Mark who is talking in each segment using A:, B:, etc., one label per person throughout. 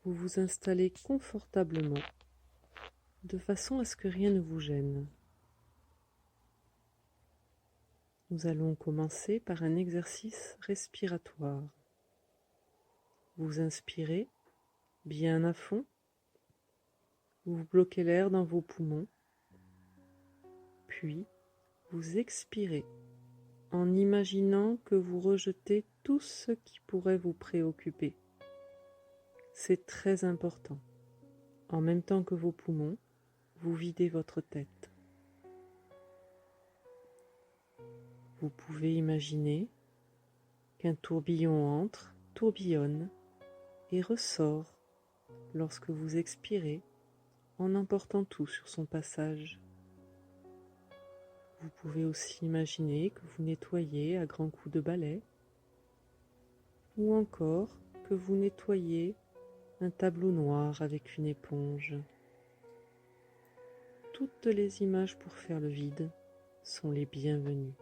A: vous vous installez confortablement de façon à ce que rien ne vous gêne. Nous allons commencer par un exercice respiratoire. Vous inspirez bien à fond, vous bloquez l'air dans vos poumons, puis vous expirez en imaginant que vous rejetez tout ce qui pourrait vous préoccuper. C'est très important. En même temps que vos poumons, vous videz votre tête. Vous pouvez imaginer qu'un tourbillon entre, tourbillonne et ressort lorsque vous expirez en emportant tout sur son passage. Vous pouvez aussi imaginer que vous nettoyez à grands coups de balai ou encore que vous nettoyez un tableau noir avec une éponge. Toutes les images pour faire le vide sont les bienvenues.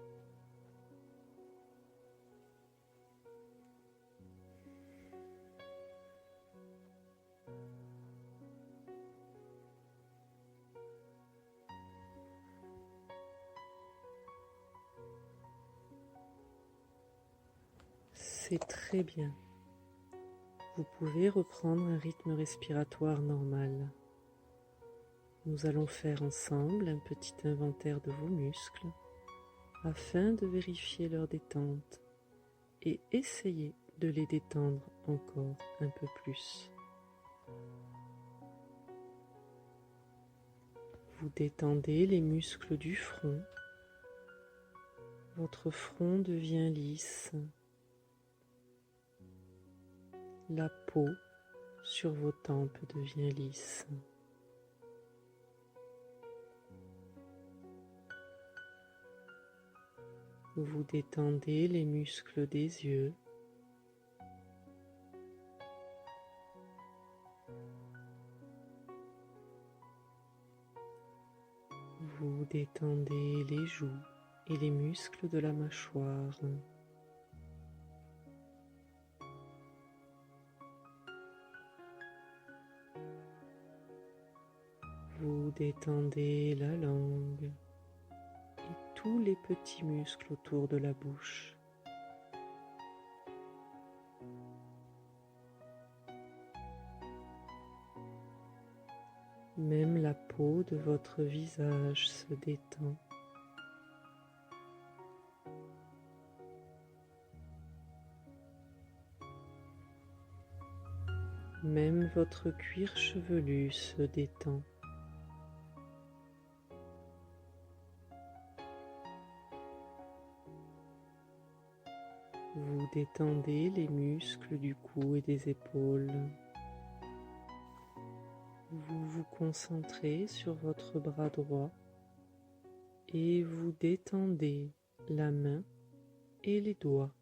A: C'est très bien. Vous pouvez reprendre un rythme respiratoire normal. Nous allons faire ensemble un petit inventaire de vos muscles afin de vérifier leur détente et essayer de les détendre encore un peu plus. Vous détendez les muscles du front. Votre front devient lisse. La peau sur vos tempes devient lisse. Vous détendez les muscles des yeux. Vous détendez les joues et les muscles de la mâchoire. Vous détendez la langue et tous les petits muscles autour de la bouche. Même la peau de votre visage se détend. Même votre cuir chevelu se détend. Vous détendez les muscles du cou et des épaules. Vous vous concentrez sur votre bras droit et vous détendez la main et les doigts.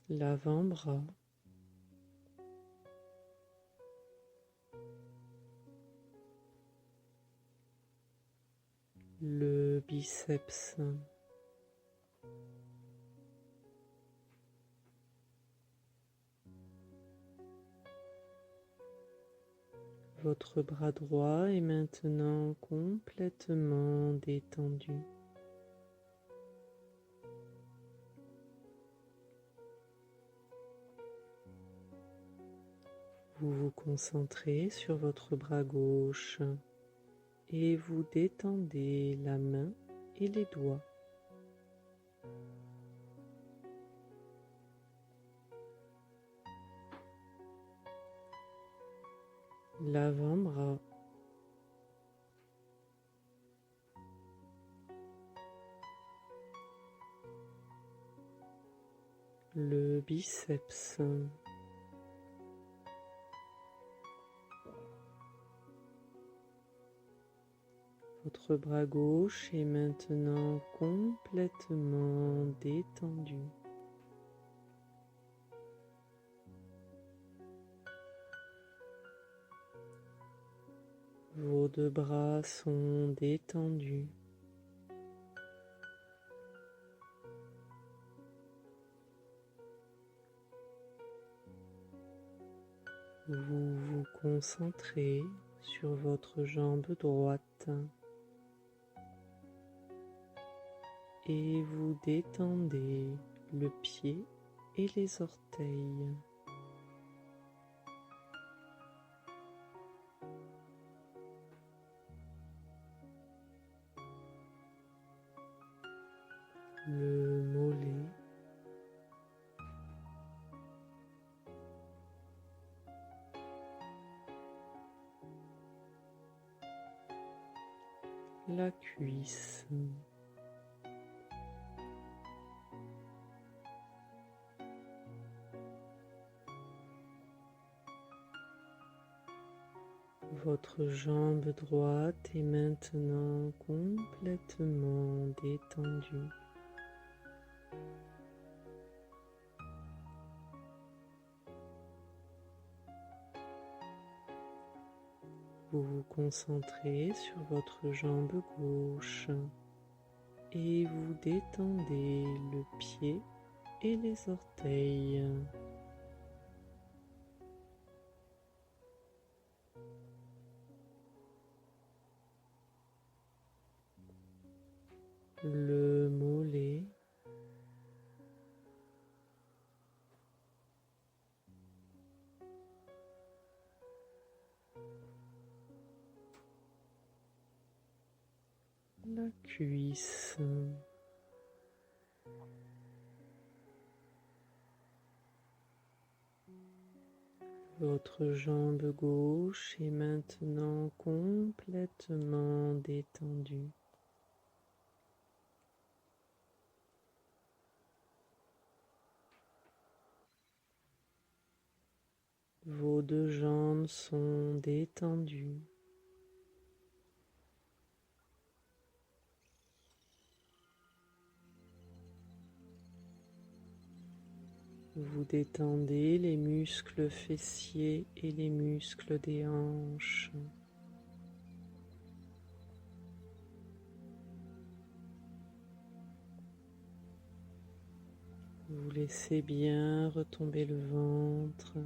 A: L'avant-bras, le biceps, votre bras droit est maintenant complètement détendu. Vous vous concentrez sur votre bras gauche et vous détendez la main et les doigts. L'avant-bras, le biceps, votre bras gauche est maintenant complètement détendu. Vos deux bras sont détendus. Vous vous concentrez sur votre jambe droite et vous détendez le pied et les orteils. Le mollet, la cuisse, votre jambe droite est maintenant complètement détendue. Vous vous concentrez sur votre jambe gauche et vous détendez le pied et les orteils. Le mollet, la cuisse, votre jambe gauche est maintenant complètement détendue. Vos deux jambes sont détendues. Vous détendez les muscles fessiers et les muscles des hanches. Vous laissez bien retomber le ventre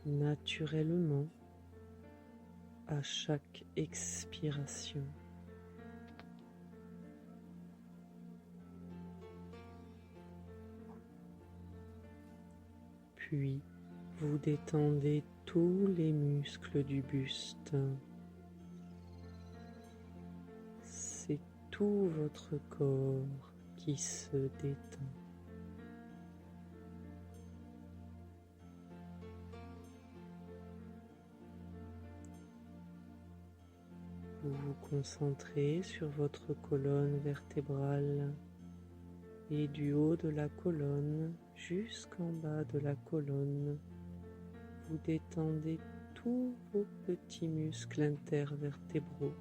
A: naturellement à chaque expiration. Puis, vous détendez tous les muscles du buste. C'est tout votre corps qui se détend. Vous vous concentrez sur votre colonne vertébrale et du haut de la colonne jusqu'en bas de la colonne, vous détendez tous vos petits muscles intervertébraux.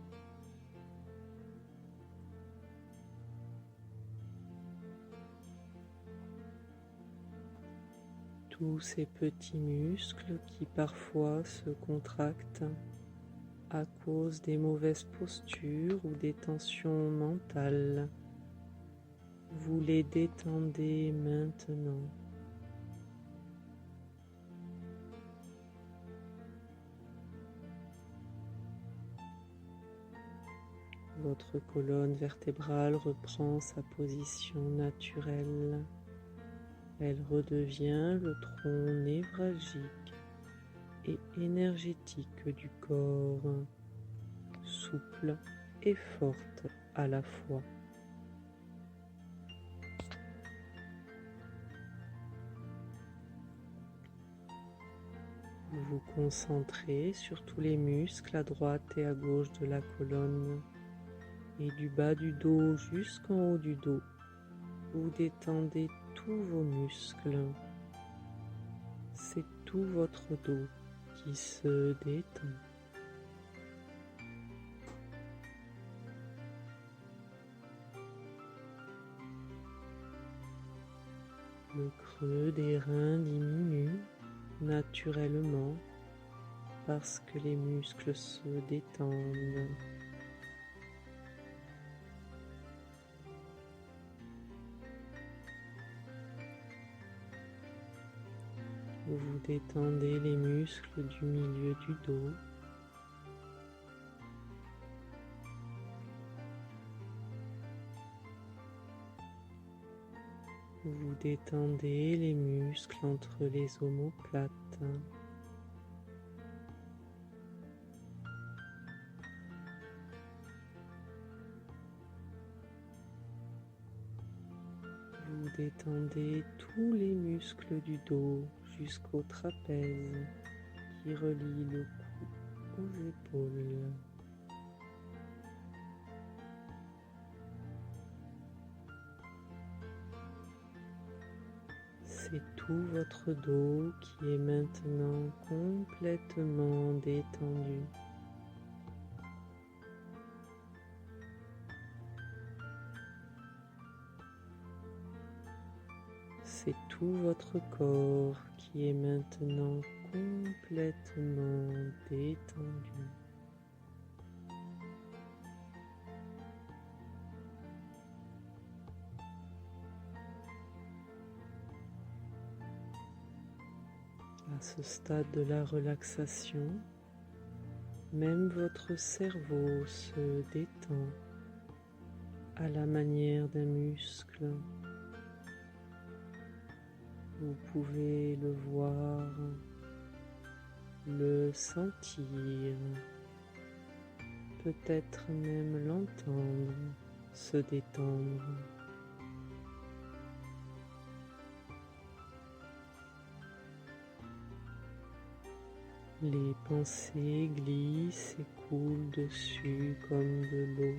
A: Tous ces petits muscles qui parfois se contractent à cause des mauvaises postures ou des tensions mentales. Vous les détendez maintenant. Votre colonne vertébrale reprend sa position naturelle. Elle redevient le tronc névralgique et énergétique du corps, souple et forte à la fois. Vous vous concentrez sur tous les muscles à droite et à gauche de la colonne et du bas du dos jusqu'en haut du dos. Vous détendez tous vos muscles. C'est tout votre dos qui se détend. Le creux des reins diminue naturellement parce que les muscles se détendent. Vous détendez les muscles du milieu du dos. Vous détendez les muscles entre les omoplates. Vous détendez tous les muscles du dos jusqu'au trapèze qui relie le cou aux épaules. C'est tout votre dos qui est maintenant complètement détendu. C'est tout votre corps qui est maintenant complètement détendu. À ce stade de la relaxation, même votre cerveau se détend à la manière d'un muscle. Vous pouvez le voir, le sentir, peut-être même l'entendre se détendre. Les pensées glissent et coulent dessus comme de l'eau.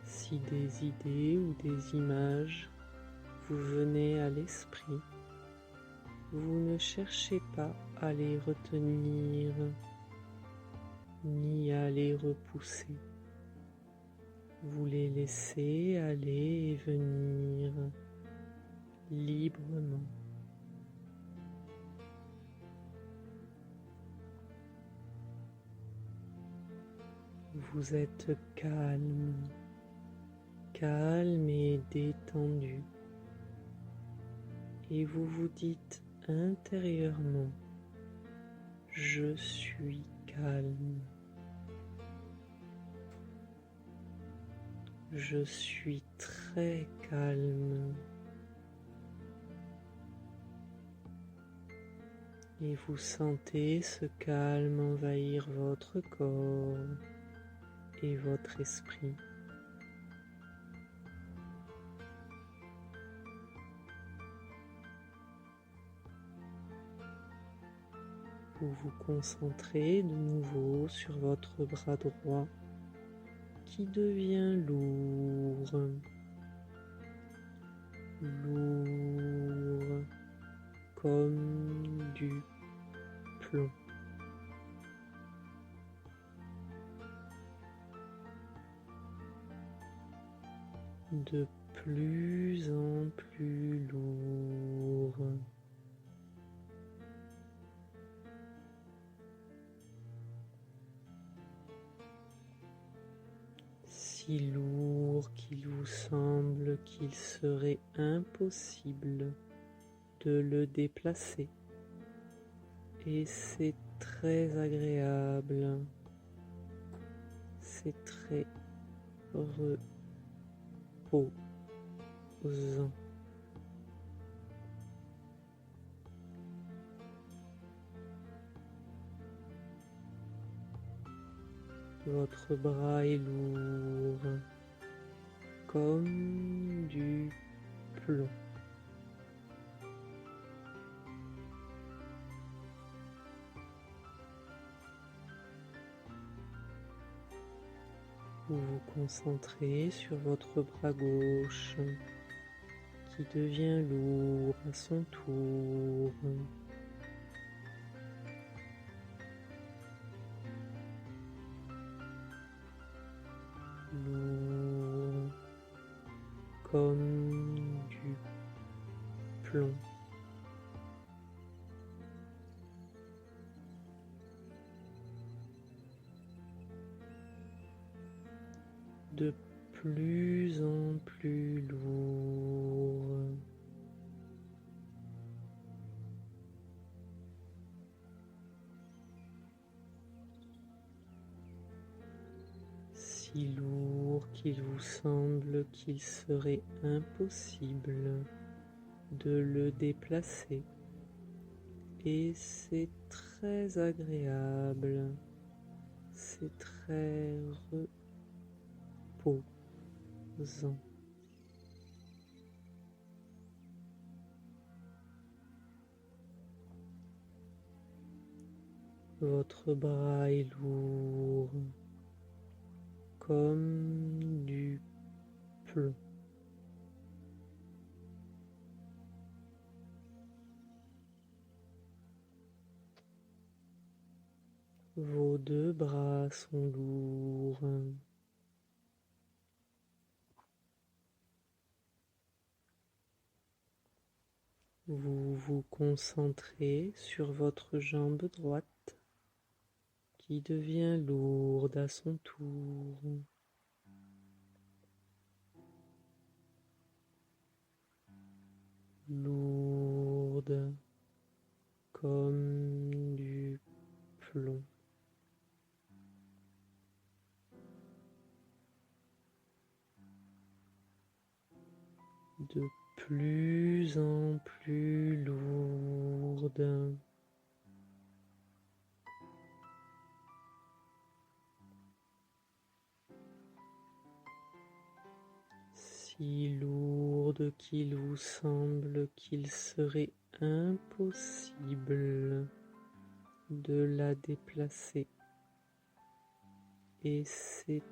A: Si des idées ou des images vous venaient à l'esprit, vous ne cherchez pas à les retenir ni à les repousser. Vous les laissez aller et venir librement. Vous êtes calme, calme et détendu. Et vous vous dites intérieurement, je suis calme. Je suis très calme. Et vous sentez ce calme envahir votre corps et votre esprit. Vous vous concentrez de nouveau sur votre bras droit qui devient lourd, lourd comme du plomb. De plus en plus lourd. Si lourd qu'il vous semble qu'il serait impossible de le déplacer. Et c'est très agréable, c'est très reposant. Votre bras est lourd, comme du plomb. Vous vous concentrez sur votre bras gauche qui devient lourd à son tour. Lourd comme du plomb. De plus en plus lourd. Si lourd qu'il vous semble qu'il serait impossible de le déplacer. Et c'est très agréable, c'est très reposant. Votre bras est lourd, comme du plomb. Vos deux bras sont lourds. Vous vous concentrez sur votre jambe droite qui devient lourde à son tour. Lourde comme du plomb. De plus en plus lourde. Si lourde qu'il vous semble qu'il serait impossible de la déplacer. Et c'est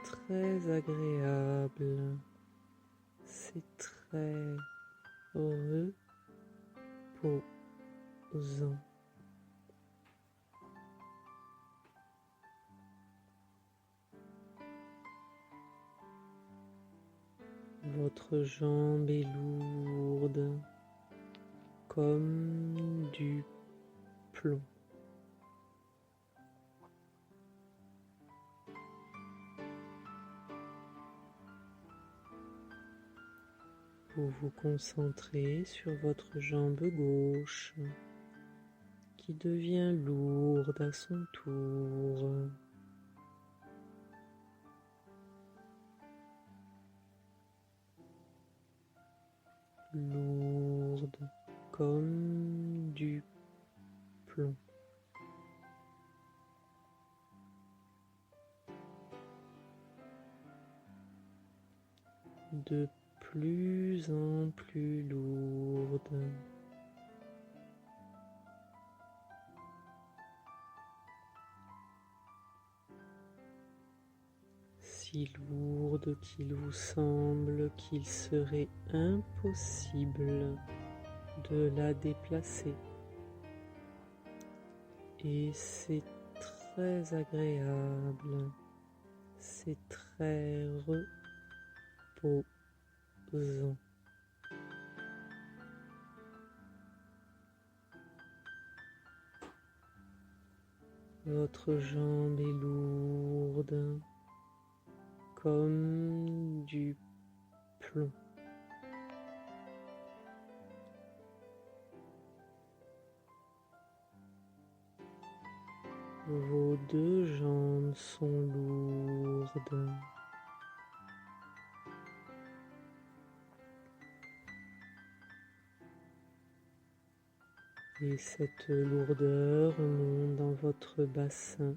A: très agréable, c'est très reposant. Votre jambe est lourde comme du plomb. Vous vous concentrez sur votre jambe gauche qui devient lourde à son tour. Lourde comme du plomb. De plus en plus lourde. Si lourde qu'il vous semble qu'il serait impossible de la déplacer. Et c'est très agréable, c'est très reposant. Votre jambe est lourde comme du plomb. Vos deux jambes sont lourdes. Et cette lourdeur monte dans votre bassin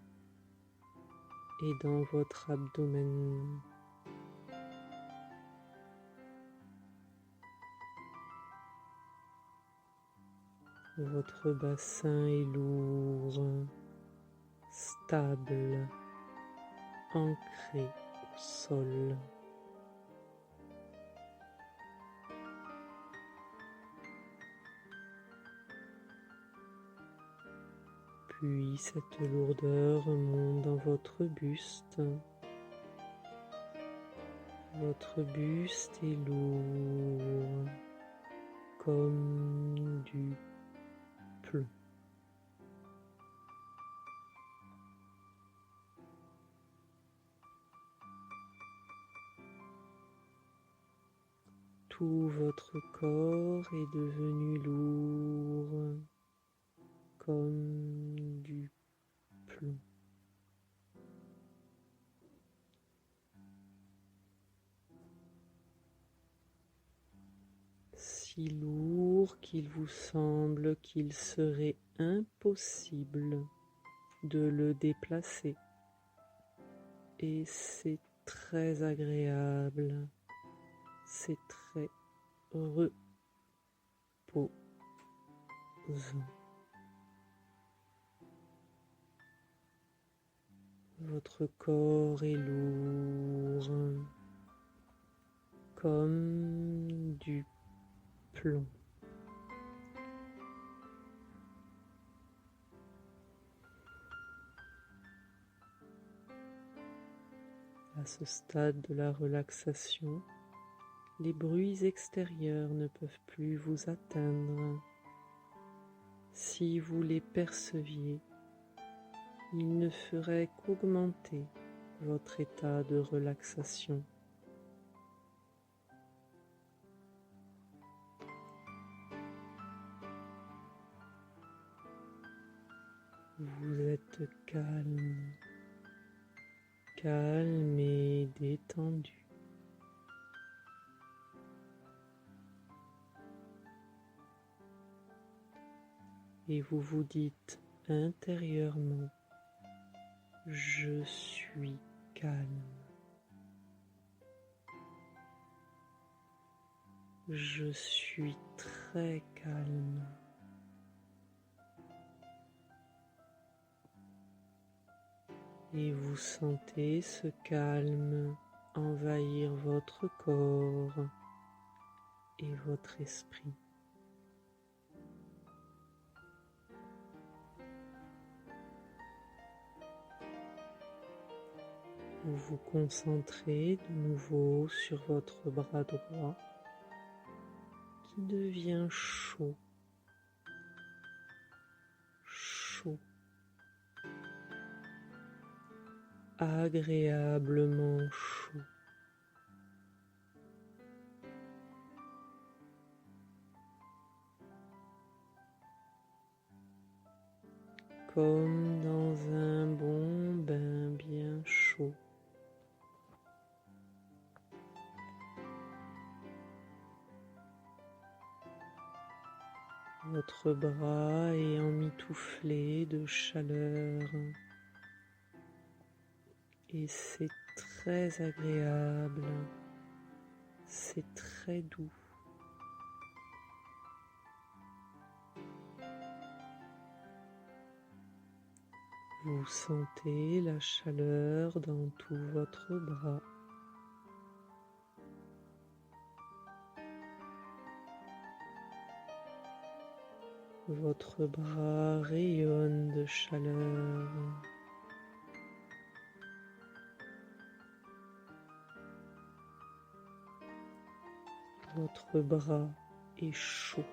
A: et dans votre abdomen. Votre bassin est lourd, stable, ancré au sol. Puis cette lourdeur monte dans votre buste. Votre buste est lourd comme du plomb. Tout votre corps est devenu lourd comme du plomb. Si lourd qu'il vous semble qu'il serait impossible de le déplacer. Et c'est très agréable, c'est très reposant. Votre corps est lourd comme du plomb. À ce stade de la relaxation, les bruits extérieurs ne peuvent plus vous atteindre. Si vous les perceviez, ils ne feraient qu'augmenter votre état de relaxation. Vous êtes calme, calme et détendu. Et vous vous dites intérieurement, je suis calme. Je suis très calme. Et vous sentez ce calme envahir votre corps et votre esprit. Vous vous concentrez de nouveau sur votre bras droit qui devient chaud, chaud, agréablement chaud. Comme dans un bon bain bien chaud. Votre bras est emmitouflé de chaleur et c'est très agréable, c'est très doux. Vous sentez la chaleur dans tout votre bras. Votre bras rayonne de chaleur. Votre bras est chaud.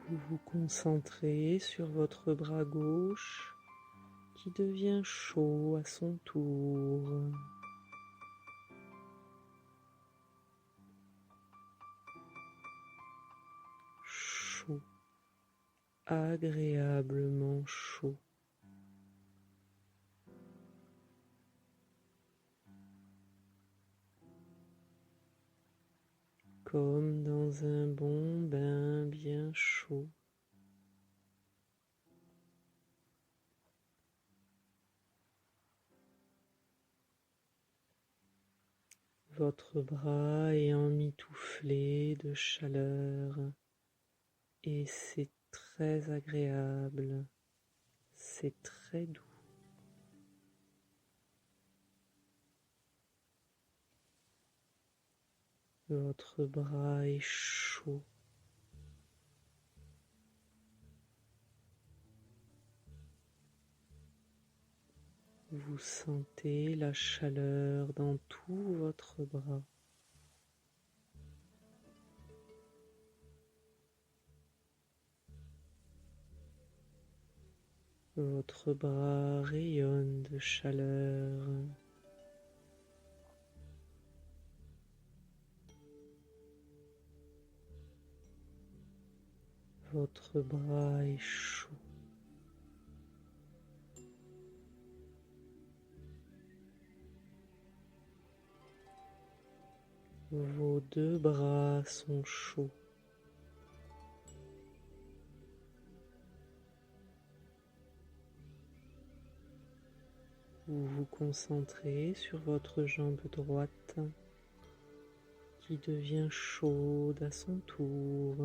A: Vous vous concentrez sur votre bras gauche qui devient chaud à son tour. Chaud, agréablement chaud. Comme dans un bon bain bien chaud. Votre bras est emmitouflé de chaleur et c'est très agréable, c'est très doux. Votre bras est chaud. Vous sentez la chaleur dans tout votre bras. Votre bras rayonne de chaleur. Votre bras est chaud. Vos deux bras sont chauds. Vous vous concentrez sur votre jambe droite qui devient chaude à son tour.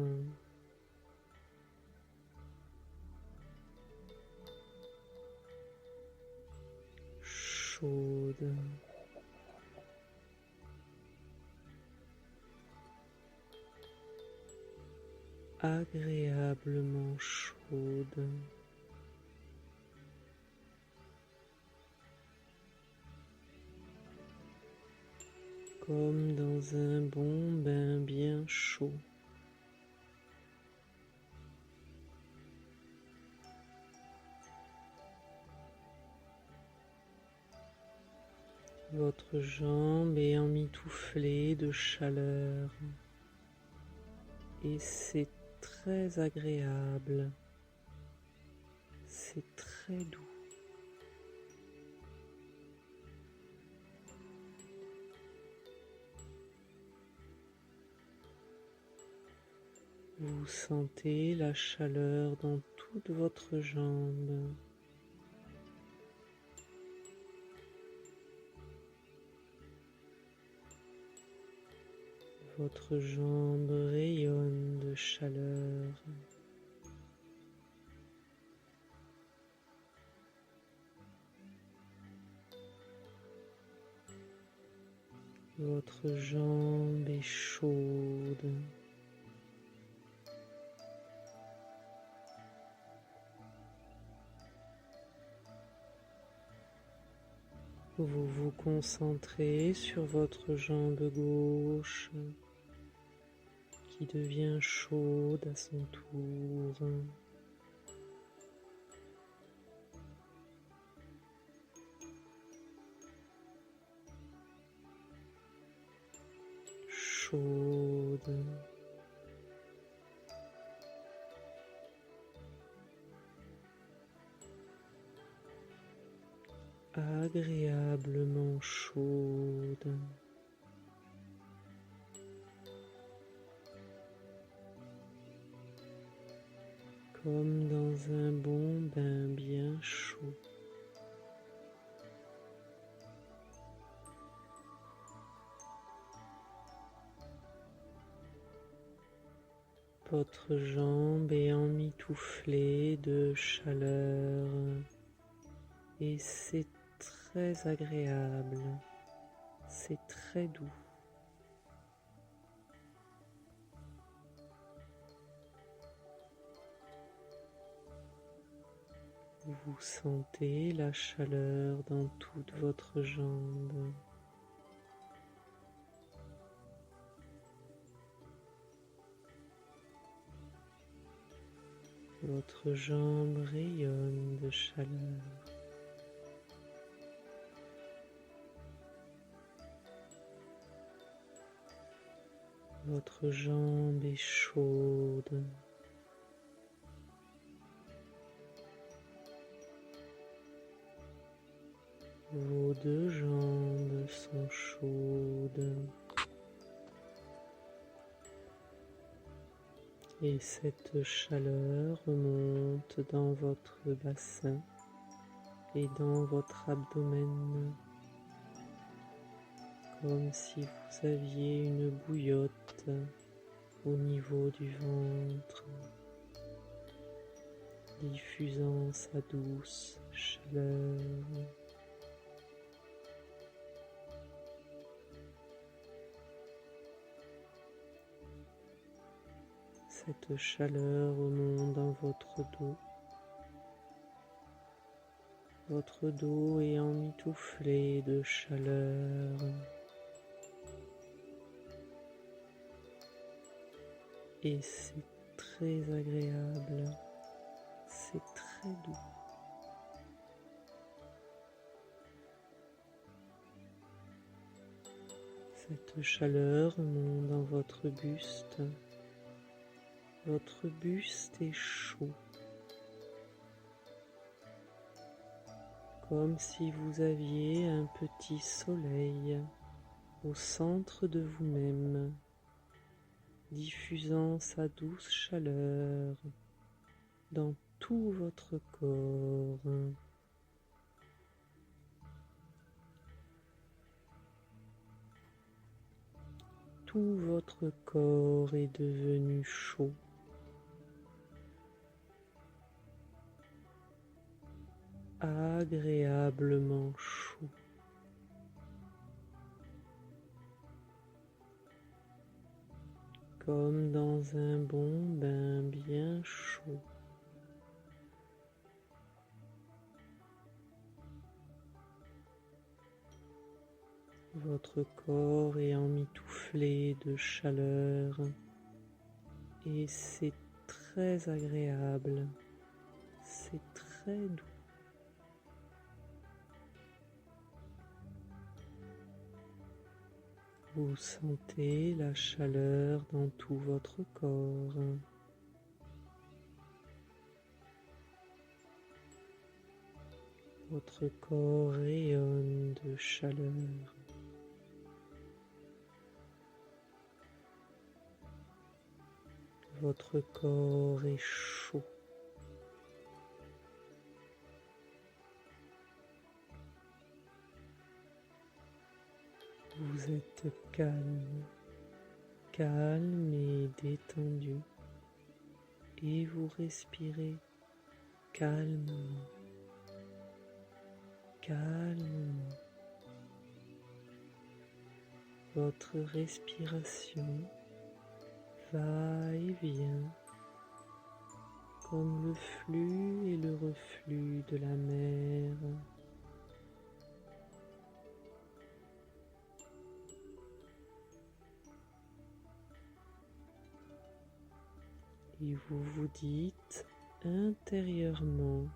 A: Chaude. Agréablement chaude. Comme dans un bon bain bien chaud. Votre jambe est emmitouflée de chaleur et c'est très agréable, c'est très doux. Vous sentez la chaleur dans toute votre jambe. Votre jambe rayonne de chaleur. Votre jambe est chaude. Vous vous concentrez sur votre jambe gauche qui devient chaude à son tour. Chaude. Agréablement chaude. Comme dans un bon bain bien chaud. Votre jambe est emmitouflée de chaleur et c'est très agréable, c'est très doux. Vous sentez la chaleur dans toute votre jambe. Votre jambe rayonne de chaleur. Votre jambe est chaude. Vos deux jambes sont chaudes. Et cette chaleur remonte dans votre bassin et dans votre abdomen, comme si vous aviez une bouillotte au niveau du ventre, diffusant sa douce chaleur. Cette chaleur remonte dans votre dos. Votre dos est emmitouflé de chaleur. Et c'est très agréable, c'est très doux. Cette chaleur monte dans votre buste. Votre buste est chaud, comme si vous aviez un petit soleil au centre de vous-même, diffusant sa douce chaleur dans tout votre corps. Tout votre corps est devenu chaud. Agréablement chaud. Comme dans un bon bain bien chaud. Votre corps est emmitouflé de chaleur et c'est très agréable, c'est très doux. Vous sentez la chaleur dans tout votre corps. Votre corps rayonne de chaleur. Votre corps est chaud. Vous êtes calme, calme et détendu, et vous respirez calmement, calmement. Votre respiration va et vient comme le flux et le reflux de la mer. Et vous vous dites intérieurement,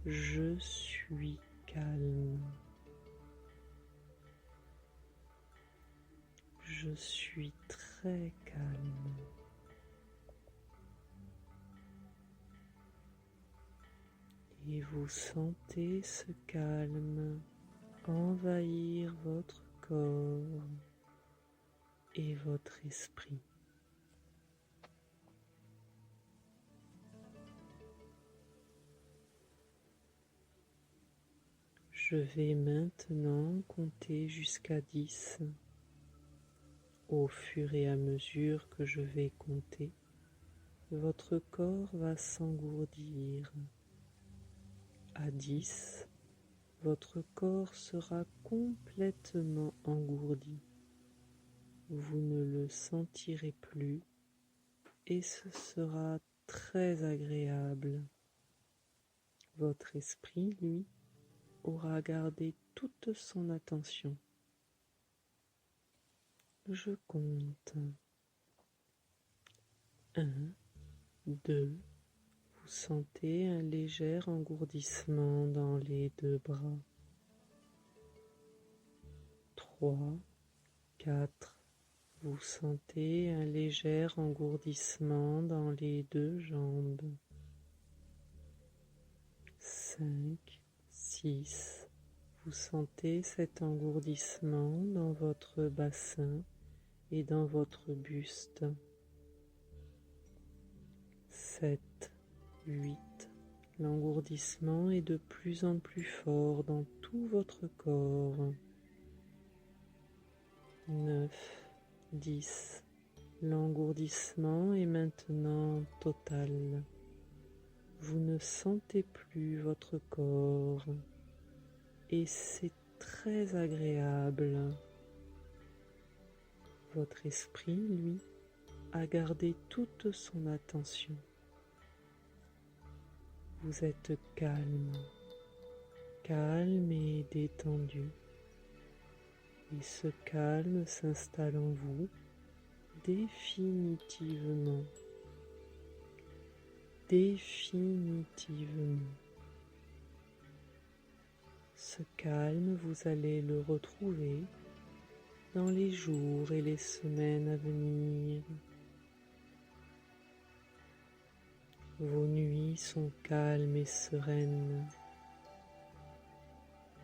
A: je suis calme. Je suis très calme. Et vous sentez ce calme envahir votre corps et votre esprit. Je vais maintenant compter jusqu'à 10. Au fur et à mesure que je vais compter, votre corps va s'engourdir. À 10, votre corps sera complètement engourdi. Vous ne le sentirez plus et ce sera très agréable. Votre esprit, lui, aura gardé toute son attention. Je compte. 1, 2, vous sentez un léger engourdissement dans les deux bras. 3, 4, vous sentez un léger engourdissement dans les deux jambes. 5, 6, vous sentez cet engourdissement dans votre bassin et dans votre buste. 7, 8, l'engourdissement est de plus en plus fort dans tout votre corps. 9, 10, l'engourdissement est maintenant total. Vous ne sentez plus votre corps et c'est très agréable. Votre esprit, lui, a gardé toute son attention. Vous êtes calme, calme et détendu. Et ce calme s'installe en vous définitivement. Définitivement. Ce calme, vous allez le retrouver dans les jours et les semaines à venir. Vos nuits sont calmes et sereines.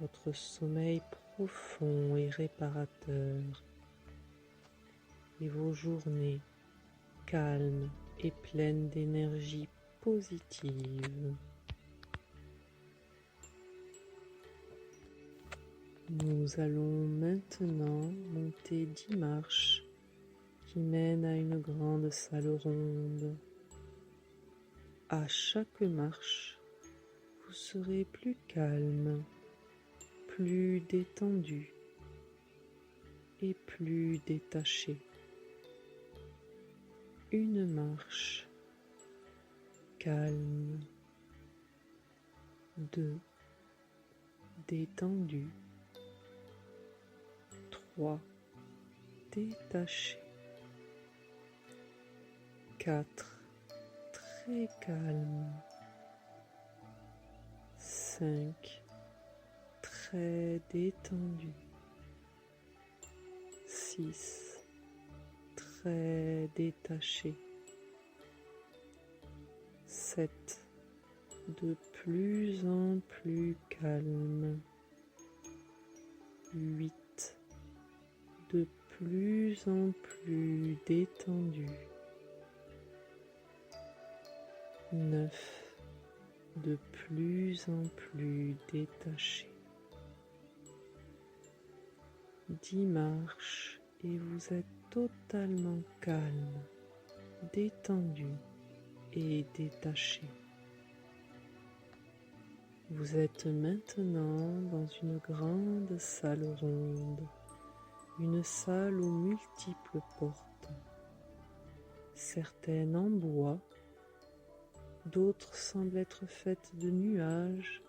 A: Votre sommeil profond et réparateur. Et vos journées calmes et pleines d'énergie positive. Nous allons maintenant monter 10 marches qui mènent à une grande salle ronde. À chaque marche, vous serez plus calme, plus détendu et plus détaché. Une marche calme, 2 détendu, 3 détaché, 4 très calme, 5 très détendu, 6 très détaché, 7 de plus en plus calme, 8 de plus en plus détendu, 9 de plus en plus détaché. 10 marches et vous êtes totalement calme, détendu et détaché. Vous êtes maintenant dans une grande salle ronde, une salle aux multiples portes, certaines en bois, d'autres semblent être faites de nuages,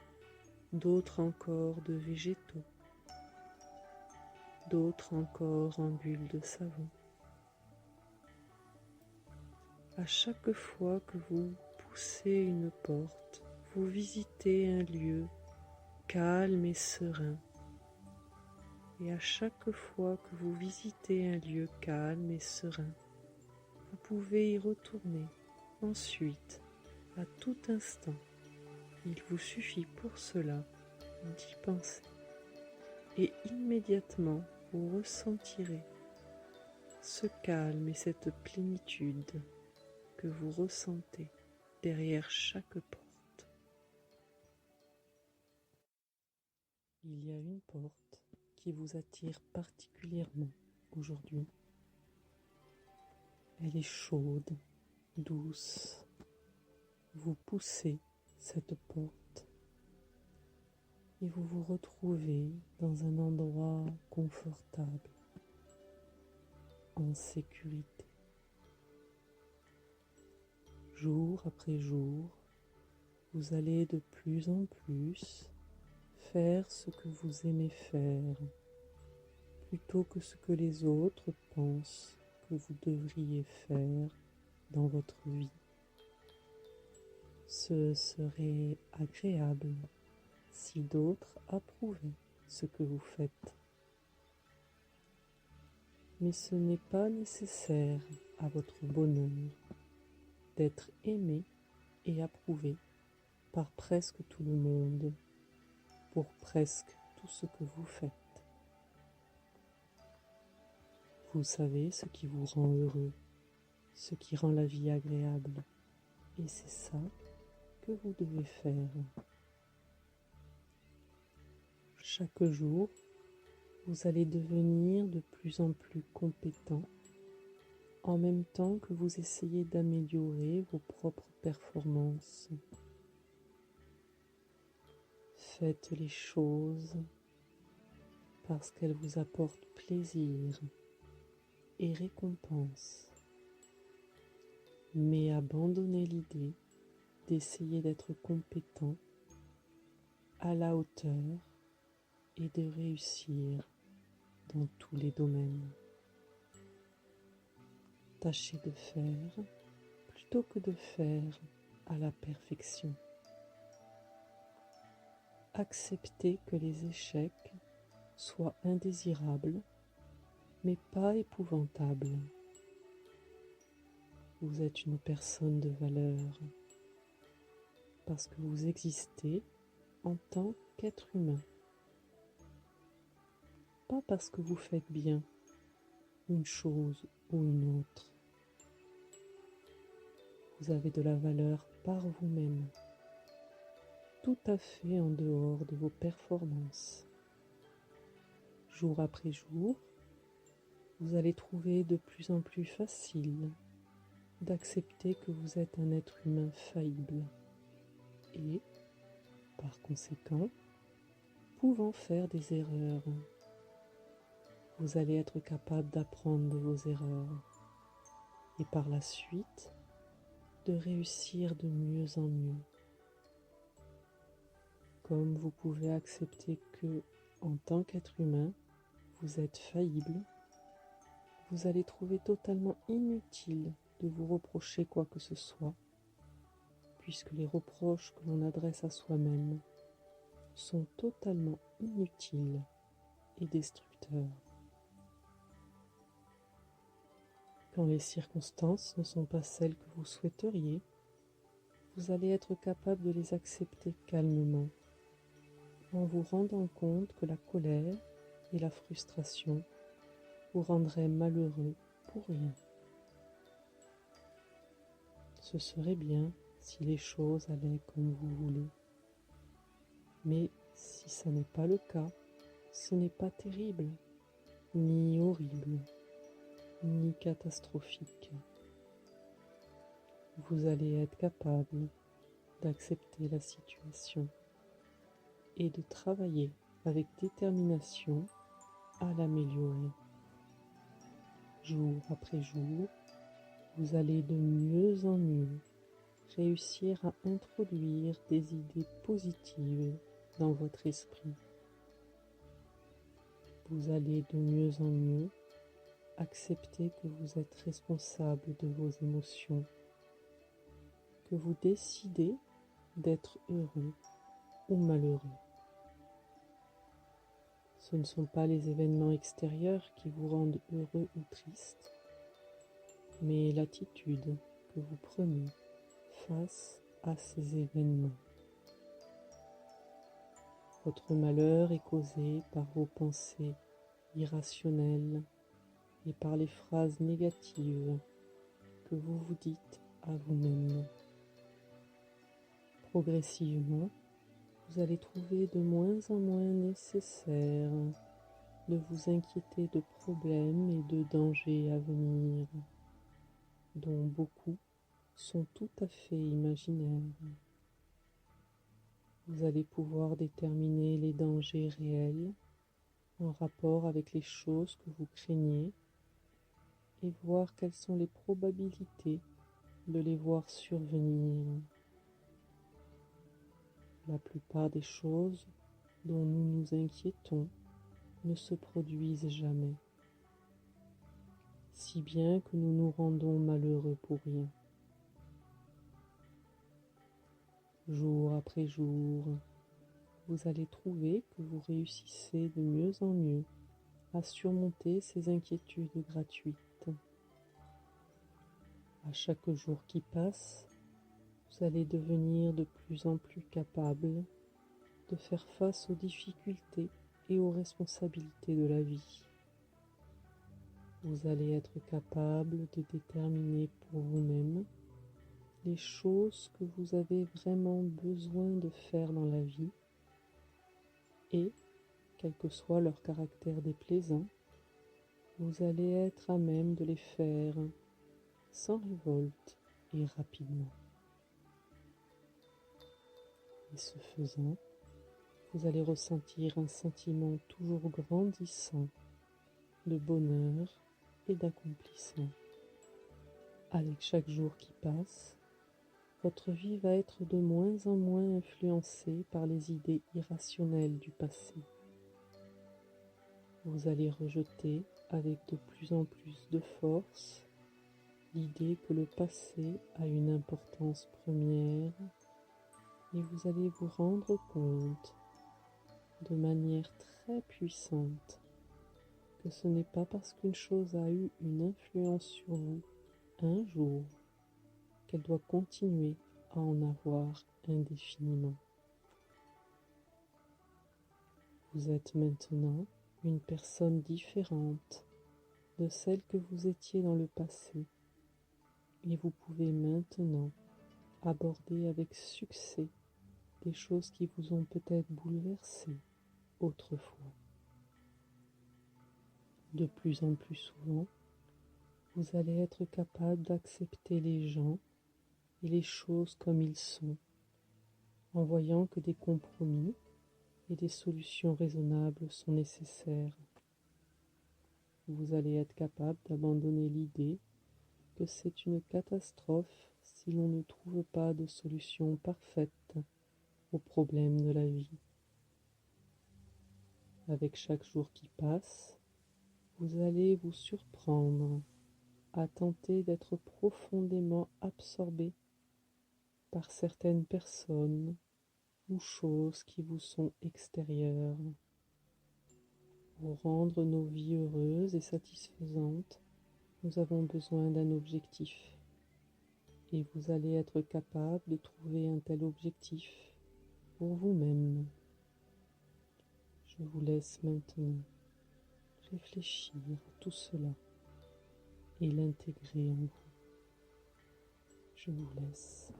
A: d'autres encore de végétaux, d'autres encore en bulles de savon. À chaque fois que vous poussez une porte, vous visitez un lieu calme et serein. Et à chaque fois que vous visitez un lieu calme et serein, vous pouvez y retourner ensuite, à tout instant. Il vous suffit pour cela d'y penser. Et immédiatement, vous ressentirez ce calme et cette plénitude que vous ressentez derrière chaque porte. Il y a une porte qui vous attire particulièrement aujourd'hui. Elle est chaude, douce. Vous poussez cette porte et vous vous retrouvez dans un endroit confortable, en sécurité. Jour après jour, vous allez de plus en plus faire ce que vous aimez faire, plutôt que ce que les autres pensent que vous devriez faire dans votre vie. Ce serait agréable si d'autres approuvaient ce que vous faites. Mais ce n'est pas nécessaire à votre bonheur d'être aimé et approuvé par presque tout le monde pour presque tout ce que vous faites. Vous savez ce qui vous rend heureux, ce qui rend la vie agréable, et c'est ça que vous devez faire. Chaque jour, vous allez devenir de plus en plus compétent en même temps que vous essayez d'améliorer vos propres performances. Faites les choses parce qu'elles vous apportent plaisir et récompense. Mais abandonnez l'idée d'essayer d'être compétent, à la hauteur et de réussir dans tous les domaines. Tâchez de faire plutôt que de faire à la perfection. Acceptez que les échecs soient indésirables mais pas épouvantable. Vous êtes une personne de valeur parce que vous existez en tant qu'être humain. Pas parce que vous faites bien une chose ou une autre. Vous avez de la valeur par vous-même, tout à fait en dehors de vos performances. Jour après jour, vous allez trouver de plus en plus facile d'accepter que vous êtes un être humain faillible et, par conséquent, pouvant faire des erreurs. Vous allez être capable d'apprendre de vos erreurs et par la suite de réussir de mieux en mieux. Comme vous pouvez accepter que, en tant qu'être humain, vous êtes faillible, vous allez trouver totalement inutile de vous reprocher quoi que ce soit, puisque les reproches que l'on adresse à soi-même sont totalement inutiles et destructeurs. Quand les circonstances ne sont pas celles que vous souhaiteriez, vous allez être capable de les accepter calmement, en vous rendant compte que la colère et la frustration vous rendraient malheureux pour rien. Ce serait bien si les choses allaient comme vous voulez. Mais si ça n'est pas le cas, ce n'est pas terrible, ni horrible, ni catastrophique. Vous allez être capable d'accepter la situation et de travailler avec détermination à l'améliorer. Jour après jour, vous allez de mieux en mieux réussir à introduire des idées positives dans votre esprit. Vous allez de mieux en mieux accepter que vous êtes responsable de vos émotions, que vous décidez d'être heureux ou malheureux. Ce ne sont pas les événements extérieurs qui vous rendent heureux ou triste, mais l'attitude que vous prenez face à ces événements. Votre malheur est causé par vos pensées irrationnelles et par les phrases négatives que vous vous dites à vous-même. Progressivement, vous allez trouver de moins en moins nécessaire de vous inquiéter de problèmes et de dangers à venir, dont beaucoup sont tout à fait imaginaires. Vous allez pouvoir déterminer les dangers réels en rapport avec les choses que vous craignez et voir quelles sont les probabilités de les voir survenir. La plupart des choses dont nous nous inquiétons ne se produisent jamais, si bien que nous nous rendons malheureux pour rien. Jour après jour, vous allez trouver que vous réussissez de mieux en mieux à surmonter ces inquiétudes gratuites. À chaque jour qui passe, vous allez devenir de plus en plus capable de faire face aux difficultés et aux responsabilités de la vie. Vous allez être capable de déterminer pour vous-même les choses que vous avez vraiment besoin de faire dans la vie et, quel que soit leur caractère déplaisant, vous allez être à même de les faire sans révolte et rapidement. Et ce faisant, vous allez ressentir un sentiment toujours grandissant de bonheur et d'accomplissement. Avec chaque jour qui passe, votre vie va être de moins en moins influencée par les idées irrationnelles du passé. Vous allez rejeter avec de plus en plus de force l'idée que le passé a une importance première et vous allez vous rendre compte de manière très puissante que ce n'est pas parce qu'une chose a eu une influence sur vous un jour qu'elle doit continuer à en avoir indéfiniment. Vous êtes maintenant une personne différente de celle que vous étiez dans le passé et vous pouvez maintenant aborder avec succès des choses qui vous ont peut-être bouleversé autrefois. De plus en plus souvent, vous allez être capable d'accepter les gens et les choses comme ils sont, en voyant que des compromis et des solutions raisonnables sont nécessaires. Vous allez être capable d'abandonner l'idée que c'est une catastrophe si l'on ne trouve pas de solution parfaite aux problèmes de la vie. Avec chaque jour qui passe, vous allez vous surprendre à tenter d'être profondément absorbé par certaines personnes ou choses qui vous sont extérieures. Pour rendre nos vies heureuses et satisfaisantes, nous avons besoin d'un objectif. Et vous allez être capable de trouver un tel objectif pour vous-même. Je vous laisse maintenant réfléchir à tout cela et l'intégrer en vous. Je vous laisse.